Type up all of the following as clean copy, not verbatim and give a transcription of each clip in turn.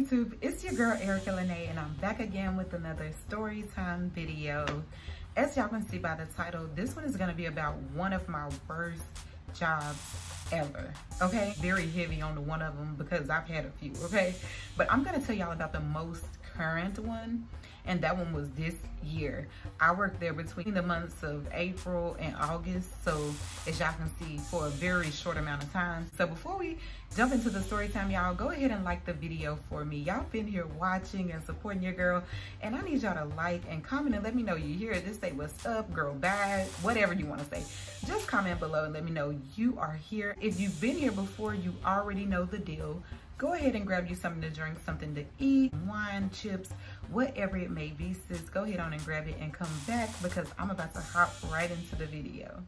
YouTube, it's your girl Erica Lanai, and I'm back again with another story time video. As y'all can see by the title, this one is going to be about one of my worst jobs ever. Okay, very heavy on the one of them because I've had a few. Okay, but I'm going to tell y'all about the most current one, and that one was this year. I worked there between the months of April and August, so as y'all can see, for a very short amount of time. So before we jump into the story time, y'all go ahead and like the video for me. Y'all been here watching and supporting your girl, and I need y'all to like and comment and let me know you hear it. Just say what's up, girl, bad, whatever you want to say. Just comment below and let me know you are here. If you've been here before, you already know the deal. Go ahead and grab you something to drink, something to eat, wine, chips, whatever it may be, sis. Go ahead on and grab it and come back because I'm about to hop right into the video.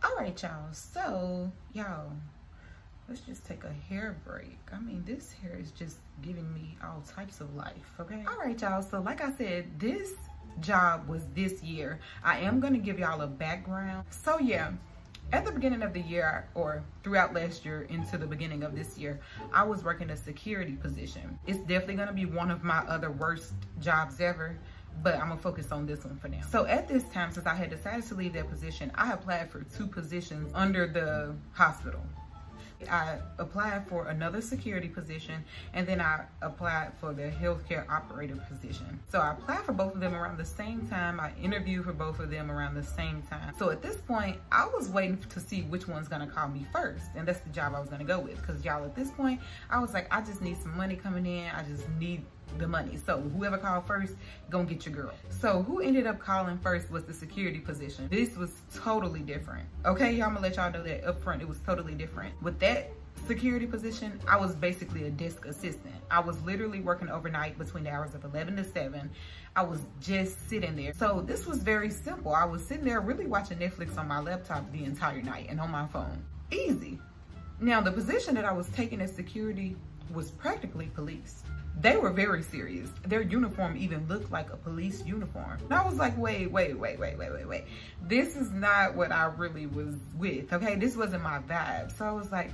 All right, y'all. So, y'all, let's just take a hair break. I mean, this hair is just giving me all types of life, okay? All right, y'all. So, like I said, this job was this year. I am going to give y'all a background. So, yeah. At the beginning of the year, or throughout last year into the beginning of this year, I was working a security position. It's definitely gonna be one of my other worst jobs ever, but I'm gonna focus on this one for now. So at this time, since I had decided to leave that position, I applied for 2 positions under the hospital. I applied for another security position, and then I applied for the healthcare operator position. So I applied for both of them around the same time. I interviewed for both of them around the same time. So at this point, I was waiting to see which one's gonna call me first, and that's the job I was gonna go with. Because y'all, at this point, I was like, I just need some money coming in. I just need the money. So whoever called first, gonna get your girl. So who ended up calling first was the security position. This was totally different. Okay, y'all, I'm gonna let y'all know that up front, it was totally different. With that security position, I was basically a desk assistant. I was literally working overnight between the hours of 11 to 7. I was just sitting there. So this was very simple. I was sitting there really watching Netflix on my laptop the entire night and on my phone. Easy. Now, the position that I was taking as security was practically police. They were very serious. Their uniform even looked like a police uniform. And I was like, wait. This is not what I really was with, okay? This wasn't my vibe. So I was like,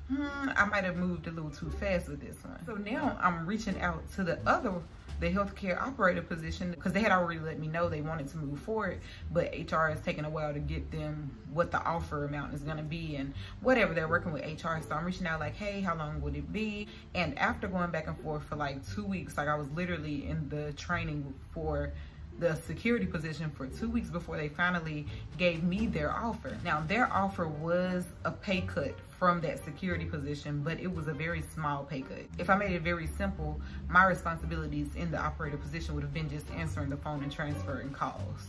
I might have moved a little too fast with this one. So now I'm reaching out to the healthcare operator position, because they had already let me know they wanted to move forward, but HR is taking a while to get them what the offer amount is gonna be and whatever. They're working with HR. So I'm reaching out like, hey, how long would it be? And after going back and forth for like 2 weeks, like I was literally in the training for the security position for 2 weeks before they finally gave me their offer. Now, their offer was a pay cut from that security position, but it was a very small pay cut. If I made it very simple, my responsibilities in the operator position would have been just answering the phone and transferring calls.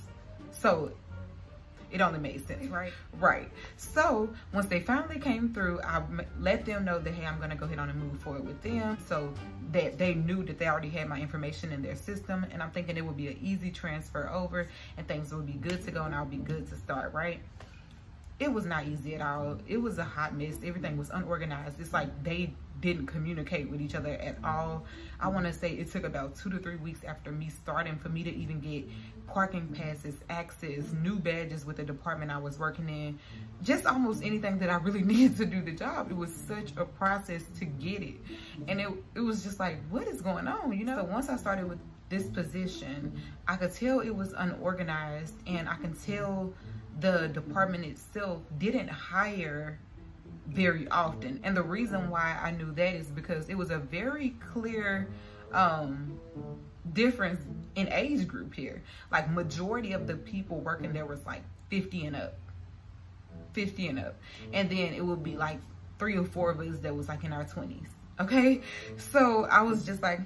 So it only made sense, right? Right. So once they finally came through, I let them know that, hey, I'm gonna go ahead on and move forward with them, so that they knew that they already had my information in their system. And I'm thinking it would be an easy transfer over and things would be good to go and I'll be good to start, right? It was not easy at all. It was a hot mess. Everything was unorganized. It's like they didn't communicate with each other at all. I want to say it took about 2 to 3 weeks after me starting for me to even get parking passes, access, new badges with the department I was working in, just almost anything that I really needed to do the job. It was such a process to get it. And it was just like, what is going on, you know? So once I started with this position, I could tell it was unorganized, and I can tell the department itself didn't hire very often. And the reason why I knew that is because it was a very clear difference in age group here. Like, majority of the people working there was like 50 and up. And then it would be like 3 or 4 of us that was like in our 20s. Okay, so I was just like,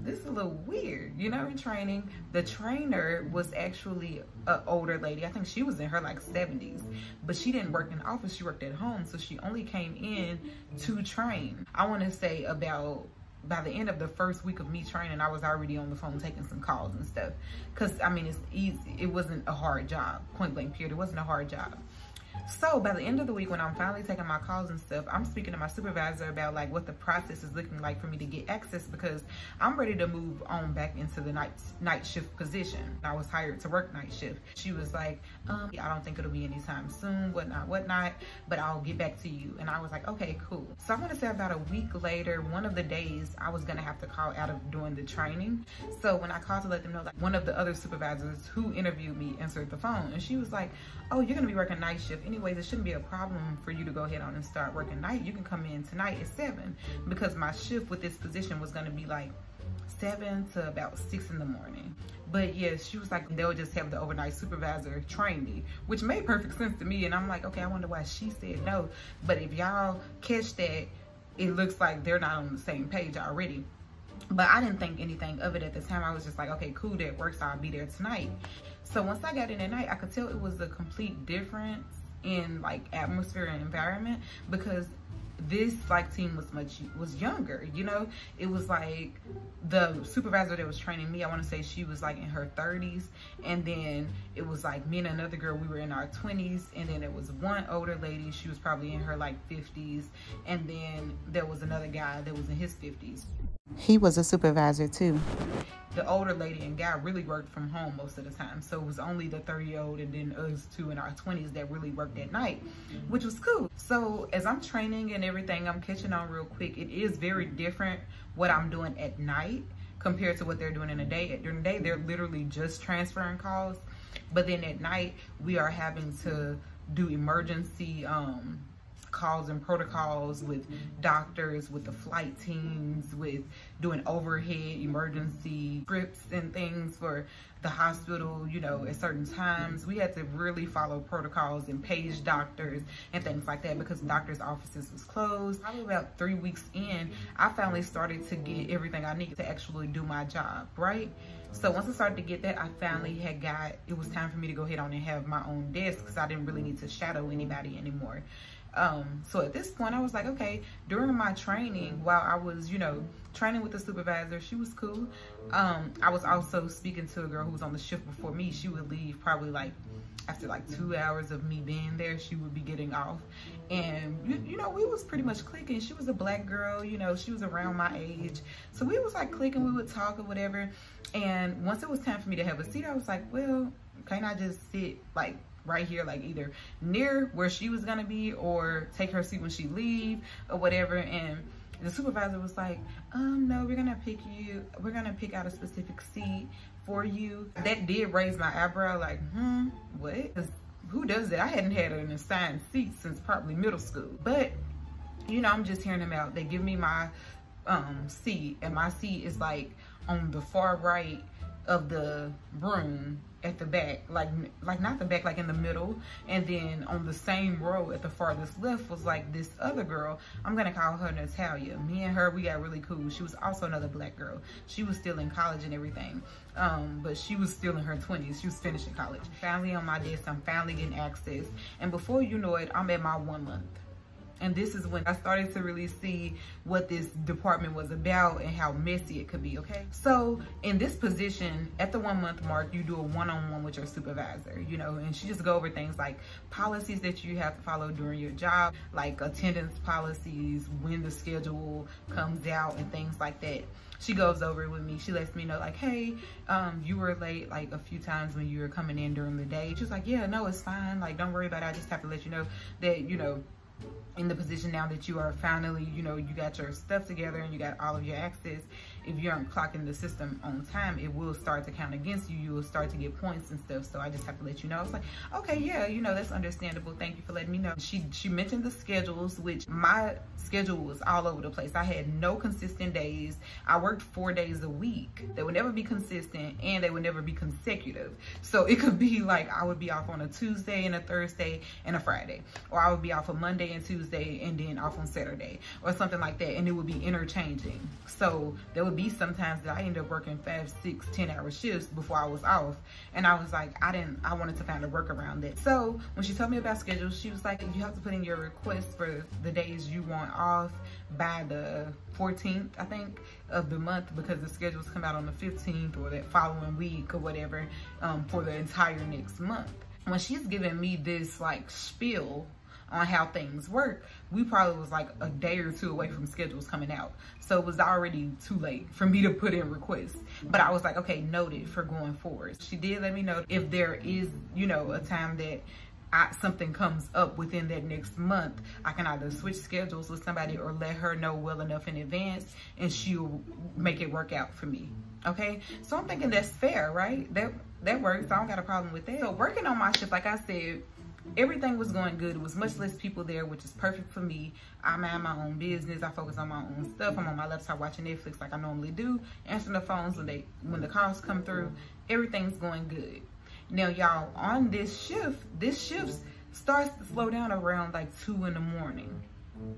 this is a little weird, you know, in training. The trainer was actually an older lady. I think she was in her like 70s, but she didn't work in the office. She worked at home. So she only came in to train. I want to say about by the end of the first week of me training, I was already on the phone taking some calls and stuff. Cause I mean, it's easy. It wasn't a hard job, point blank period. It wasn't a hard job. So by the end of the week, when I'm finally taking my calls and stuff, I'm speaking to my supervisor about like what the process is looking like for me to get access, because I'm ready to move on back into the night shift position. I was hired to work night shift. She was like, I don't think it'll be anytime soon, whatnot, but I'll get back to you. And I was like, okay, cool. So I want to say about a week later, one of the days I was gonna have to call out of doing the training. So when I called to let them know, like, one of the other supervisors who interviewed me answered the phone, and she was like, oh, you're gonna be working night shift anyways. It shouldn't be a problem for you to go ahead on and start working night. You can come in tonight at 7, because my shift with this position was gonna be like 7 to about 6 in the morning. But yeah, she was like, they'll just have the overnight supervisor train me, which made perfect sense to me. And I'm like, okay, I wonder why she said no. But if y'all catch that, it looks like they're not on the same page already. But I didn't think anything of it at the time. I was just like, okay, cool, that works. I'll be there tonight. So once I got in at night, I could tell it was a complete difference in like atmosphere and environment, because this like team was younger, you know. It was like the supervisor that was training me, I want to say she was like in her 30s, and then it was like me and another girl, we were in our 20s, and then it was one older lady, she was probably in her like 50s, and then there was another guy that was in his 50s. He was a supervisor too. The older lady and guy really worked from home most of the time, so it was only the 30-year-old and then us two in our 20s that really worked at night, which was cool. So as I'm training and everything, I'm catching on real quick. It is very different what I'm doing at night compared to what they're doing in the day. During the day, they're literally just transferring calls, but then at night, we are having to do emergency calls and protocols with doctors, with the flight teams, with doing overhead emergency scripts and things for the hospital, you know, at certain times. We had to really follow protocols and page doctors and things like that, because doctors' offices was closed. Probably about 3 weeks in, I finally started to get everything I needed to actually do my job, right? So once I started to get that, I finally it was time for me to go ahead on and have my own desk, because I didn't really need to shadow anybody anymore. So at this point I was like, okay, during my training, while I was, you know, training with the supervisor, she was cool. I was also speaking to a girl who was on the shift before me. She would leave probably like after like 2 hours of me being there, she would be getting off. And you know, we was pretty much clicking. She was a black girl, you know, she was around my age. So we was like clicking, we would talk or whatever. And once it was time for me to have a seat, I was like, well, can't I just sit like right here, like either near where she was gonna be or take her seat when she leave or whatever? And the supervisor was like, no, we're gonna pick out a specific seat for you. That did raise my eyebrow, like, what? Who does that? I hadn't had an assigned seat since probably middle school. But you know, I'm just hearing them out. They give me my seat, and my seat is like on the far right of the room at the back, like not the back, like in the middle. And then on the same row at the farthest left was like this other girl. I'm gonna call her Natalia. Me and her, we got really cool. She was also another black girl. She was still in college and everything, but she was still in her 20s. She was finishing college. Finally on my desk, I'm finally getting access, and before you know it, I'm at my 1 month. And this is when I started to really see what this department was about and how messy it could be, okay? So in this position, at the 1 month mark, you do a one-on-one with your supervisor, you know, and she just go over things like policies that you have to follow during your job, like attendance policies, when the schedule comes out and things like that. She goes over it with me. She lets me know like, hey, you were late like a few times when you were coming in during the day. She was like, yeah, no, it's fine. Like, don't worry about it. I just have to let you know that, you know, in the position now that you are finally, you know, you got your stuff together and you got all of your access, if you aren't clocking the system on time, it will start to count against you. You will start to get points and stuff. So I just have to let you know. I was like, okay, yeah, you know, that's understandable. Thank you for letting me know. She mentioned the schedules, which my schedule was all over the place. I had no consistent days. I worked 4 days a week. They would never be consistent, and they would never be consecutive. So it could be like I would be off on a Tuesday and a Thursday and a Friday, or I would be off a Monday and Tuesday and then off on Saturday or something like that. And it would be interchanging. So there would be sometimes that I ended up working 5, 6, 10-hour shifts before I was off. And I was like, I wanted to find a work around that. So when she told me about schedules, she was like, you have to put in your request for the days you want off by the 14th, I think, of the month, because the schedules come out on the 15th or that following week or whatever, for the entire next month. when she's giving me this like spiel on how things work, we probably was like a day or two away from schedules coming out. So it was already too late for me to put in requests. But I was like, okay, noted for going forward. She did let me know if there is, you know, a time that something comes up within that next month, I can either switch schedules with somebody or let her know well enough in advance and she'll make it work out for me. Okay, so I'm thinking that's fair, right? That works. I don't got a problem with that. So working on my shift, like I said, everything was going good. It was much less people there, which is perfect for me. I mind my own business. I focus on my own stuff. I'm on my laptop watching Netflix like I normally do, answering the phones when the calls come through. Everything's going good. Now, y'all, on this shift starts to slow down around like 2 in the morning.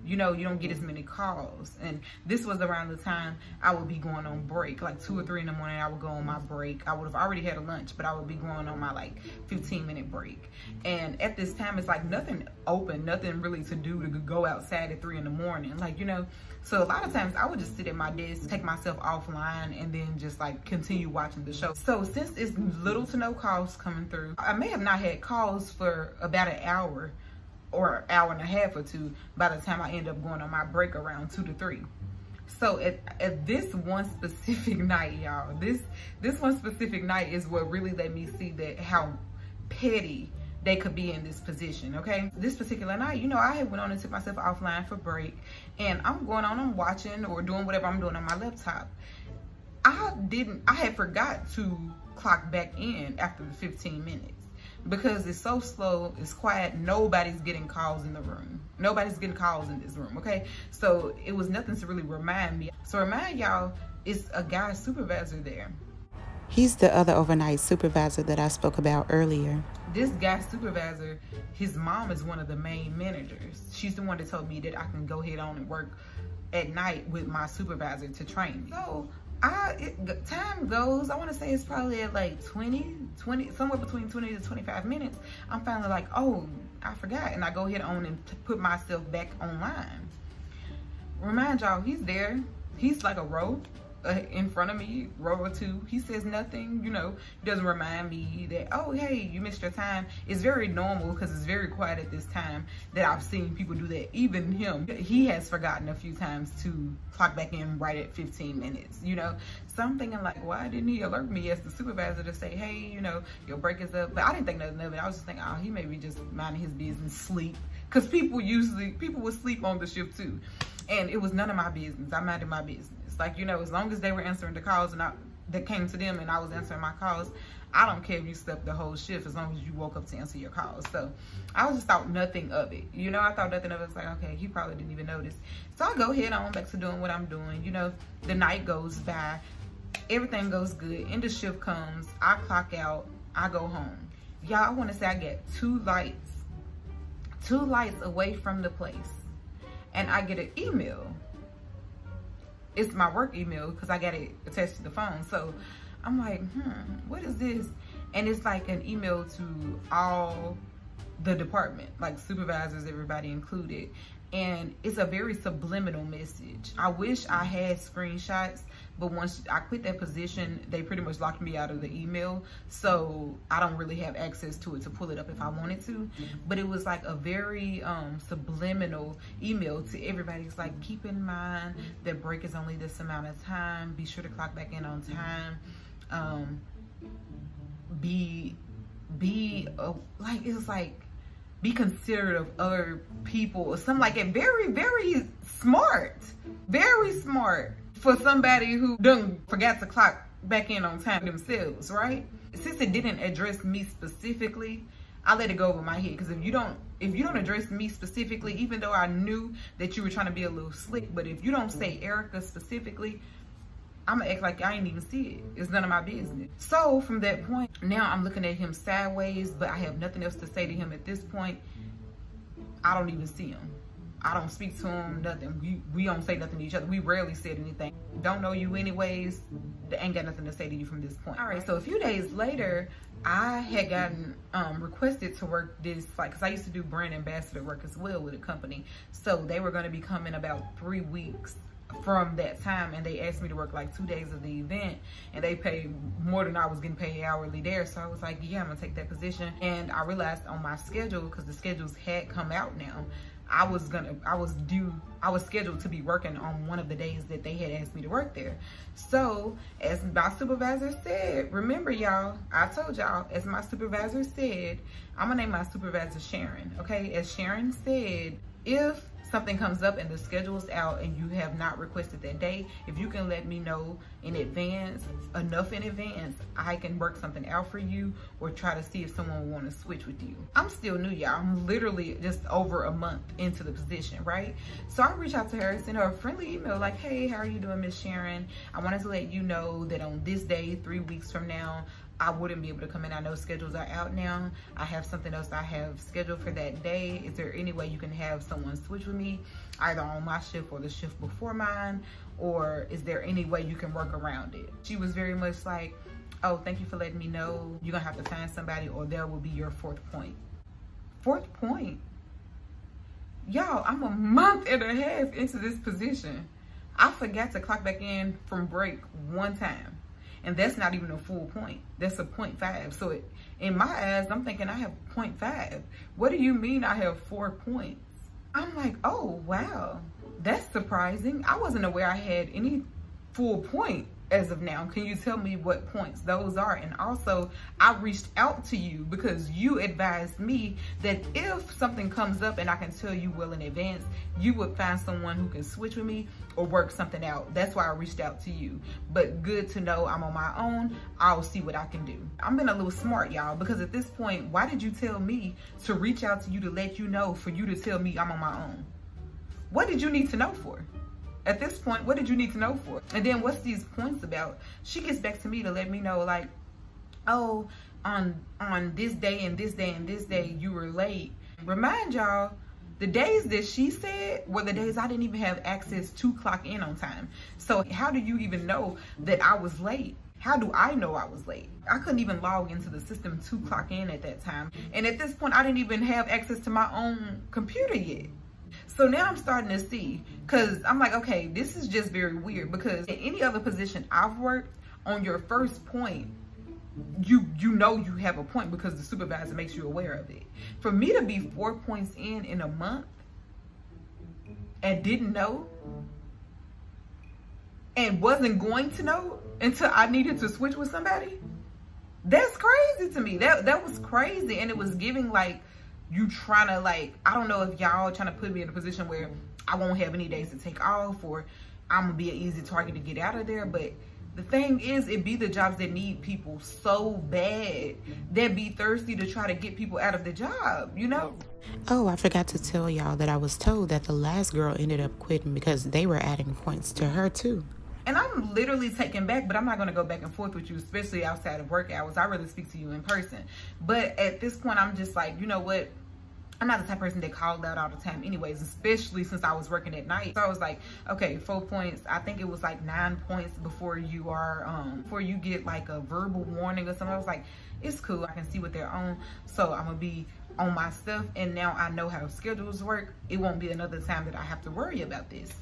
You know, you don't get as many calls. And this was around the time I would be going on break, like 2 or 3 in the morning. I would go on my break. I would have already had a lunch, but I would be going on my like 15-minute break. And at this time, it's like nothing open, nothing really to do to go outside at 3 in the morning. Like, you know, so a lot of times I would just sit at my desk, take myself offline, and then just like continue watching the show. So since it's little to no calls coming through, I may have not had calls for about an hour or hour and a half or two by the time I end up going on my break around 2 to 3. So at this one specific night, y'all, this one specific night is what really let me see that how petty they could be in this position, okay? This particular night, you know, I had went on and took myself offline for break, and I'm going on, I'm watching or doing whatever I'm doing on my laptop. I had forgot to clock back in after the 15 minutes. Because it's so slow, it's quiet, nobody's getting calls in the room. Nobody's getting calls in this room, okay? So it was nothing to really remind me. So remind y'all, it's a guy supervisor there. He's the other overnight supervisor that I spoke about earlier. This guy supervisor, his mom is one of the main managers. She's the one that told me that I can go ahead on and work at night with my supervisor to train me. So time goes, I want to say it's probably at like 20, somewhere between 20 to 25 minutes. I'm finally like, oh, I forgot. And I go ahead on and put myself back online. Remind y'all, he's there. He's like a row in front of me, row or two. He says nothing, you know, doesn't remind me that, oh, hey, you missed your time. It's very normal because it's very quiet at this time that I've seen people do that. Even him, he has forgotten a few times to clock back in right at 15 minutes, you know. So I'm thinking like, why didn't he alert me as the supervisor to say, hey, you know, your break is up? But I didn't think nothing of it. I was just thinking, oh, he may be just minding his business, sleep. Because people would sleep on the shift too. And it was none of my business. I minded my business. Like, you know, as long as they were answering the calls and that came to them and I was answering my calls, I don't care if you slept the whole shift as long as you woke up to answer your calls. So I just thought nothing of it. You know, I thought nothing of it. It's like, okay, he probably didn't even notice. So I go ahead on back to doing what I'm doing. You know, the night goes by. Everything goes good. End of shift comes. I clock out. I go home. Y'all, I want to say I get two lights away from the place. And I get an email. It's my work email because I got it attached to the phone. So I'm like, what is this? And it's like an email to all the department, like supervisors, everybody included. And it's a very subliminal message. I wish I had screenshots, but once I quit that position, they pretty much locked me out of the email. So I don't really have access to it to pull it up if I wanted to. But it was like a very subliminal email to everybody. It's like, keep in mind that break is only this amount of time. Be sure to clock back in on time. Like, it was like, be considerate of other people or something like that. Very, very smart. Very smart for somebody who done forgot to clock back in on time themselves, right? Since it didn't address me specifically, I let it go over my head. Because if you don't address me specifically, even though I knew that you were trying to be a little slick, but if you don't say Erica specifically, I'm gonna act like I ain't even see it. It's none of my business. So from that point, now I'm looking at him sideways, but I have nothing else to say to him at this point. I don't even see him. I don't speak to him, nothing. We don't say nothing to each other. We rarely said anything. Don't know you anyways. Ain't got nothing to say to you from this point. All right, so a few days later, I had gotten requested to work this, like, cause I used to do brand ambassador work as well with a company. So they were gonna be coming about 3 weeks from that time, and they asked me to work like 2 days of the event, and they paid more than I was getting paid hourly there. So I was like, yeah, I'm gonna take that position. And I realized on my schedule, because the schedules had come out now, I was scheduled to be working on one of the days that they had asked me to work there. So as my supervisor said, remember y'all, I told y'all, as my supervisor said, I'm gonna name my supervisor Sharon, okay? As Sharon said, if something comes up and the schedule's out and you have not requested that day, if you can let me know in advance, enough in advance, I can work something out for you or try to see if someone will want to switch with you. I'm still new, y'all. I'm literally just over a month into the position, right? So I reached out to her, sent her a friendly email like, hey, how are you doing, Miss Sharon? I wanted to let you know that on this day, 3 weeks from now, I wouldn't be able to come in. I know schedules are out now. I have something else I have scheduled for that day. Is there any way you can have someone switch with me, either on my shift or the shift before mine? Or is there any way you can work around it? She was very much like, oh, thank you for letting me know. You're gonna have to find somebody or there will be your 4th point. 4th point? Y'all, I'm a month and a half into this position. I forgot to clock back in from break one time. And that's not even a full point. That's a 0.5. So in my eyes, I'm thinking I have 0.5. What do you mean I have 4 points? I'm like, oh, wow, that's surprising. I wasn't aware I had any full point as of now. Can you tell me what points those are? And also, I reached out to you because you advised me that if something comes up and I can tell you well in advance, you would find someone who can switch with me or work something out. That's why I reached out to you. But good to know I'm on my own. I'll see what I can do. I'm being a little smart, y'all, because at this point, why did you tell me to reach out to you to let you know for you to tell me I'm on my own? What did you need to know for? At this point, what did you need to know for? And then what's these points about? She gets back to me to let me know like, oh, on this day and this day and this day, you were late. Remind y'all, the days that she said were the days I didn't even have access to clock in on time. So how do you even know that I was late? How do I know I was late? I couldn't even log into the system to clock in at that time. And at this point, I didn't even have access to my own computer yet. So now I'm starting to see, because I'm like, okay, this is just very weird, because in any other position I've worked, on your first point, you know you have a point because the supervisor makes you aware of it. For me to be 4 points in a month and didn't know and wasn't going to know until I needed to switch with somebody, that's crazy to me. That was crazy. And it was giving like, you trying to like, I don't know if y'all trying to put me in a position where I won't have any days to take off or I'm gonna be an easy target to get out of there. But the thing is, it be the jobs that need people so bad that be thirsty to try to get people out of the job, you know? Oh, I forgot to tell y'all that I was told that the last girl ended up quitting because they were adding points to her too. And I'm literally taken back, but I'm not going to go back and forth with you, especially outside of work hours. I'd rather speak to you in person. But at this point, I'm just like, you know what? I'm not the type of person that called out all the time anyways, especially since I was working at night. So I was like, okay, 4 points. I think it was like 9 points before you are, before you get like a verbal warning or something. I was like, it's cool. I can see what they're on. So I'm going to be on my stuff. And now I know how schedules work. It won't be another time that I have to worry about this.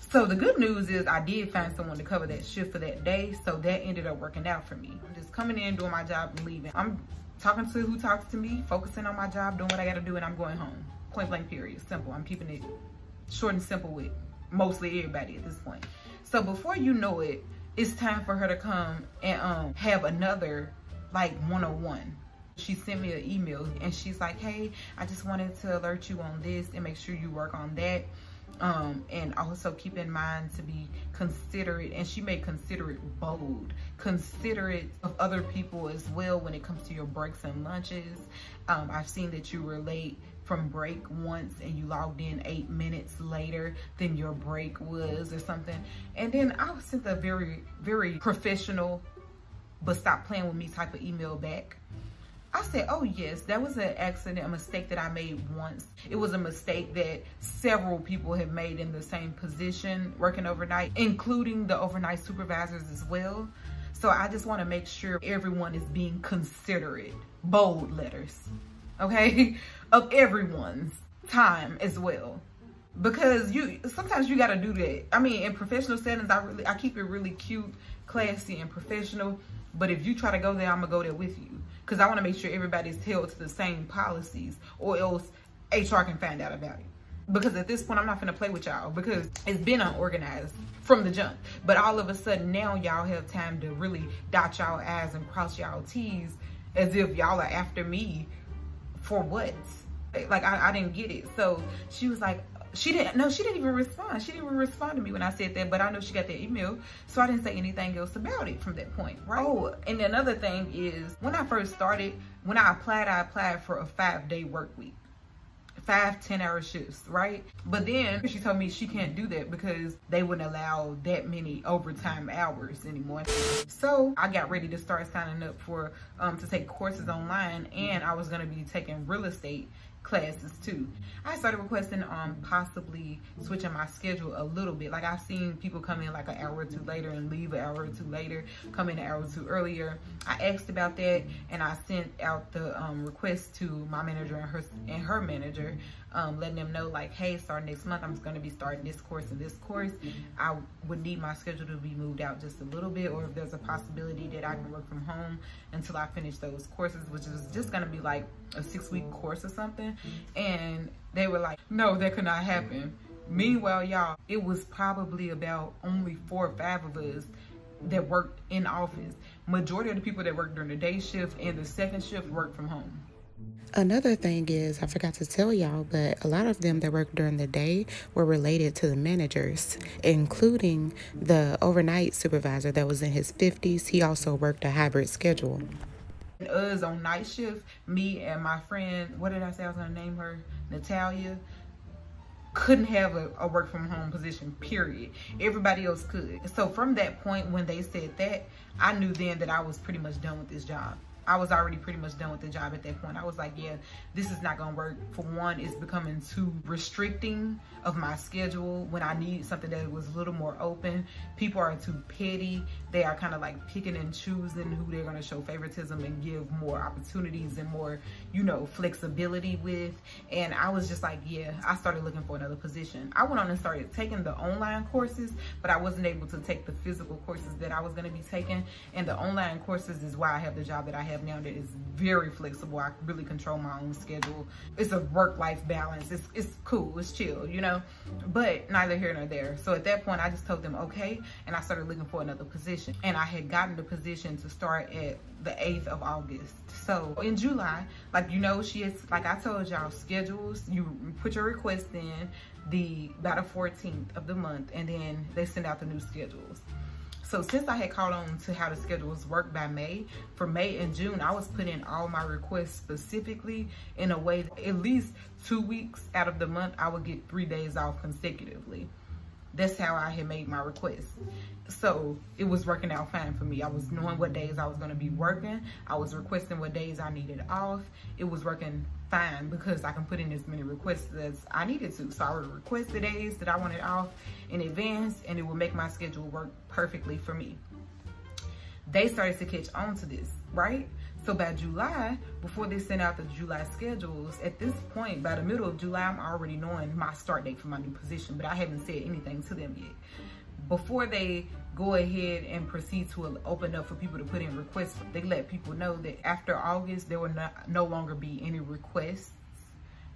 So the good news is I did find someone to cover that shift for that day. So that ended up working out for me. I'm just coming in, doing my job and leaving. I'm talking to who talks to me, focusing on my job, doing what I got to do, and I'm going home. Point blank period. Simple. I'm keeping it short and simple with mostly everybody at this point. So before you know it, it's time for her to come and have another like one-on-one. She sent me an email and she's like, hey, I just wanted to alert you on this and make sure you work on that. And also keep in mind to be considerate, and she made considerate bold, considerate of other people as well when it comes to your breaks and lunches. I've seen that you were late from break once and you logged in 8 minutes later than your break was or something. And then I sent a very, very professional, but stop playing with me type of email back. I said, oh yes, that was an accident, a mistake that I made once. It was a mistake that several people have made in the same position working overnight, including the overnight supervisors as well. So I just want to make sure everyone is being considerate, bold letters, okay, of everyone's time as well. Because sometimes you got to do that. I mean, in professional settings, I keep it really cute, classy, and professional. But if you try to go there, I'm gonna go there with you, because I want to make sure everybody's held to the same policies, or else HR can find out about it. Because at this point, I'm not gonna play with y'all, because it's been unorganized from the jump. But all of a sudden now y'all have time to really dot y'all I's and cross y'all T's, as if y'all are after me for what? Like I didn't get it. So she was like, she didn't even respond. She didn't even respond to me when I said that, but I know she got that email, so I didn't say anything else about it from that point, right? Oh, and another thing is, when I first started, when I applied for a 5-day work week. 5 10-hour shifts, right? But then she told me she can't do that because they wouldn't allow that many overtime hours anymore. So I got ready to start signing up for to take courses online, and I was gonna be taking real estate classes too. I started requesting possibly switching my schedule a little bit. Like, I've seen people come in like an hour or two later and leave an hour or two later, come in an hour or two earlier. I asked about that, and I sent out the request to my manager and her manager, letting them know, like, hey, starting next month, I'm going to be starting this course and this course. I would need my schedule to be moved out just a little bit, or if there's a possibility that I can work from home until I finish those courses, which is just going to be like a 6-week course or something. And they were like, no, that could not happen. Meanwhile, y'all, it was probably about only 4 or 5 of us that worked in office. Majority of the people that worked during the day shift and the second shift worked from home. Another thing is, I forgot to tell y'all, but a lot of them that worked during the day were related to the managers, including the overnight supervisor that was in his 50s. He also worked a hybrid schedule. Us on night shift, me and my friend, what did I say I was gonna name her? Natalia, couldn't have a work from home position, period. Everybody else could. So from that point, when they said that, I knew then that I was pretty much done with this job. I was already pretty much done with the job at that point. I was like, yeah, this is not gonna work. For one, it's becoming too restricting of my schedule when I need something that was a little more open. People are too petty. They are kind of like picking and choosing who they're gonna show favoritism and give more opportunities and more, you know, flexibility with. And I was just like, yeah, I started looking for another position. I went on and started taking the online courses, but I wasn't able to take the physical courses that I was gonna be taking. And the online courses is why I have the job that I have now, that is very flexible. I really control my own schedule. It's a work-life balance. It's cool, it's chill, you know, but neither here nor there. So at that point, I just told them okay, and I started looking for another position. And I had gotten the position to start at the 8th of August. So in July, like, you know, she is, like I told y'all, schedules, you put your request in by the 14th of the month, and then they send out the new schedules. So since I had caught on to how the schedules work by May, for May and June, I was putting all my requests specifically in a way that at least 2 weeks out of the month, I would get 3 days off consecutively. That's how I had made my requests. So it was working out fine for me. I was knowing what days I was gonna be working. I was requesting what days I needed off. It was working fine because I can put in as many requests as I needed to. So I would request the days that I wanted off in advance, and it would make my schedule work perfectly for me. They started to catch on to this, right? So by July, before they sent out the July schedules, at this point, by the middle of July, I'm already knowing my start date for my new position, but I haven't said anything to them yet. Before they go ahead and proceed to open up for people to put in requests, they let people know that after August, there will no longer be any requests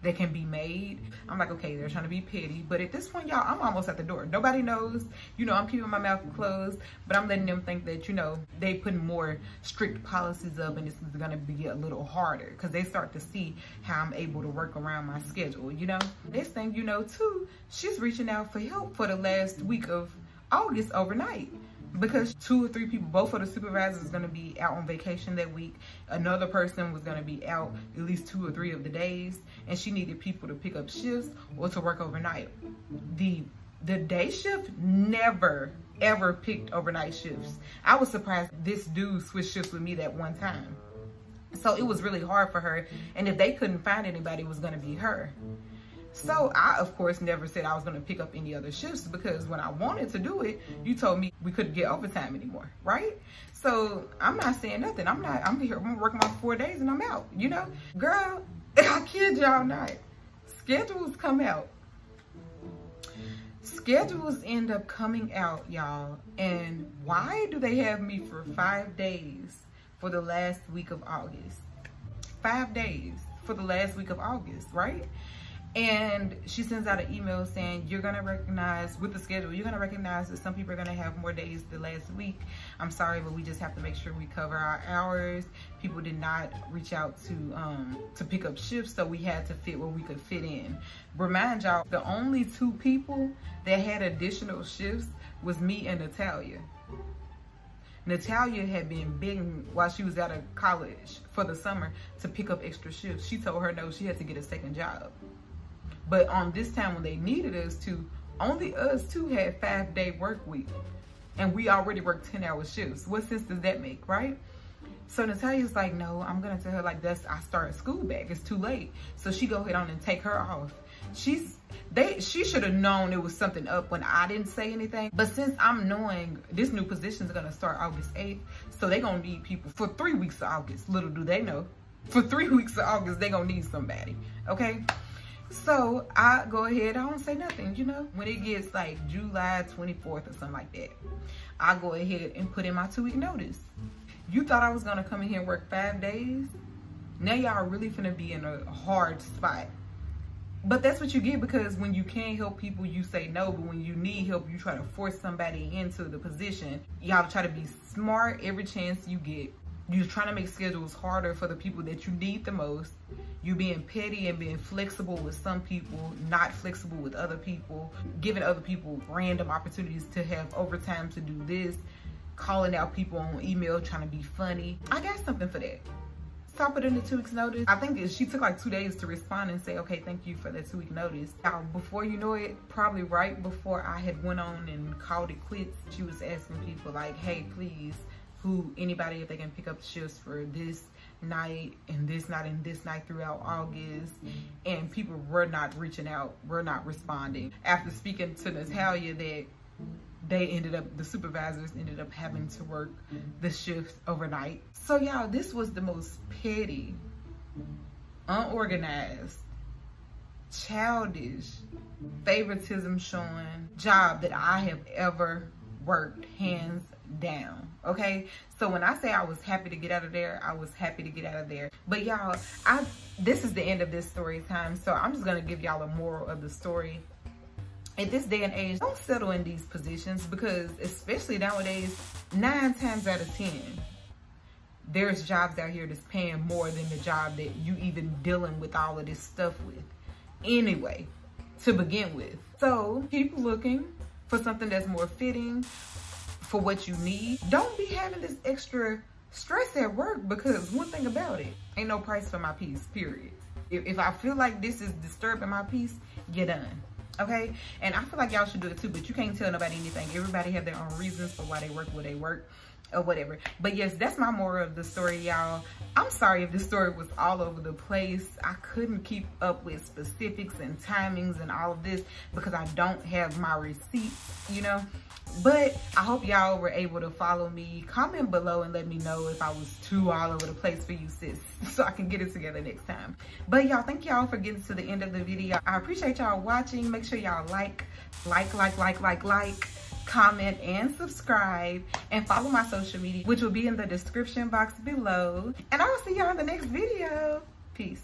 that can be made. I'm like, okay, they're trying to be petty. But at this point, y'all, I'm almost at the door. Nobody knows, you know, I'm keeping my mouth closed, but I'm letting them think that, you know, they putting more strict policies up, and this is gonna be a little harder because they start to see how I'm able to work around my schedule, you know? Next thing you know, too, she's reaching out for help for the last week of August overnight, because 2 or 3 people, both of the supervisors, is going to be out on vacation that week. Another person was going to be out at least 2 or 3 of the days, and she needed people to pick up shifts or to work overnight. The day shift never ever picked overnight shifts. I was surprised this dude switched shifts with me that one time. So it was really hard for her, and if they couldn't find anybody, it was going to be her. So I, of course, never said I was going to pick up any other shifts, because when I wanted to do it, you told me we couldn't get overtime anymore, right? So I'm not saying nothing. I'm here, I'm working my 4 days and I'm out, you know? Girl, I kid y'all not. Schedules come out Schedules end up coming out, y'all. And why do they have me for 5 days for the last week of August? 5 days for the last week of August, right? And she sends out an email saying, you're gonna recognize with the schedule, you're gonna recognize that some people are gonna have more days the last week. I'm sorry, but we just have to make sure we cover our hours. People did not reach out to pick up shifts, so we had to fit what we could fit in. Remind y'all, the only 2 people that had additional shifts was me and Natalia. Natalia had been begging while she was out of college for the summer to pick up extra shifts. She told her no, she had to get a second job. But on this time when they needed us to, only us 2 had 5-day work week. And we already worked 10-hour shifts. What sense does that make, right? So Natalia's like, no, I'm gonna tell her like I start school back, it's too late. So she go ahead on and take her off. She should have known it was something up when I didn't say anything. But since I'm knowing this new position is gonna start August 8th, so they gonna need people for 3 weeks of August. Little do they know, for 3 weeks of August, they gonna need somebody, okay? So I go ahead, I don't say nothing, you know? When it gets like July 24th or something like that, I go ahead and put in my 2-week notice. You thought I was gonna come in here and work 5 days? Now y'all really finna be in a hard spot. But that's what you get, because when you can't help people, you say no. But when you need help, you try to force somebody into the position. Y'all try to be smart every chance you get. You're trying to make schedules harder for the people that you need the most. You being petty and being flexible with some people, not flexible with other people, giving other people random opportunities to have overtime to do this, calling out people on email, trying to be funny. I got something for that. So I put in the 2 weeks notice. I think she took like 2 days to respond and say, okay, thank you for that 2-week notice. Now, before you know it, probably right before I had went on and called it quits, she was asking people like, hey, please, anybody, if they can pick up shifts for this night and this night and this night throughout August. And people were not reaching out, were not responding. After speaking to Natalia, that the supervisors ended up having to work the shifts overnight. So y'all, this was the most petty, unorganized, childish, favoritism showing job that I have ever worked, hands down. Okay, so when I say I was happy to get out of there, I was happy to get out of there. But y'all, this is the end of this story time, so I'm just gonna give y'all a moral of the story. At this day and age, don't settle in these positions, because especially nowadays, 9 times out of 10, there's jobs out here that's paying more than the job that you even dealing with all of this stuff with anyway, to begin with. So keep looking for something that's more fitting for what you need. Don't be having this extra stress at work, because one thing about it, ain't no price for my peace, period. If I feel like this is disturbing my peace, you're done. Okay? And I feel like y'all should do it too, but you can't tell nobody anything. Everybody have their own reasons for why they work where they work or whatever. But yes, that's my moral of the story, y'all. I'm sorry if this story was all over the place. I couldn't keep up with specifics and timings and all of this because I don't have my receipts, you know. But I hope y'all were able to follow me. Comment below and let me know if I was too all over the place for you, sis, so I can get it together next time. But y'all, thank y'all for getting to the end of the video. I appreciate y'all watching. Make sure y'all like, comment, and subscribe, and follow my social media, which will be in the description box below. And I will see y'all in the next video. Peace.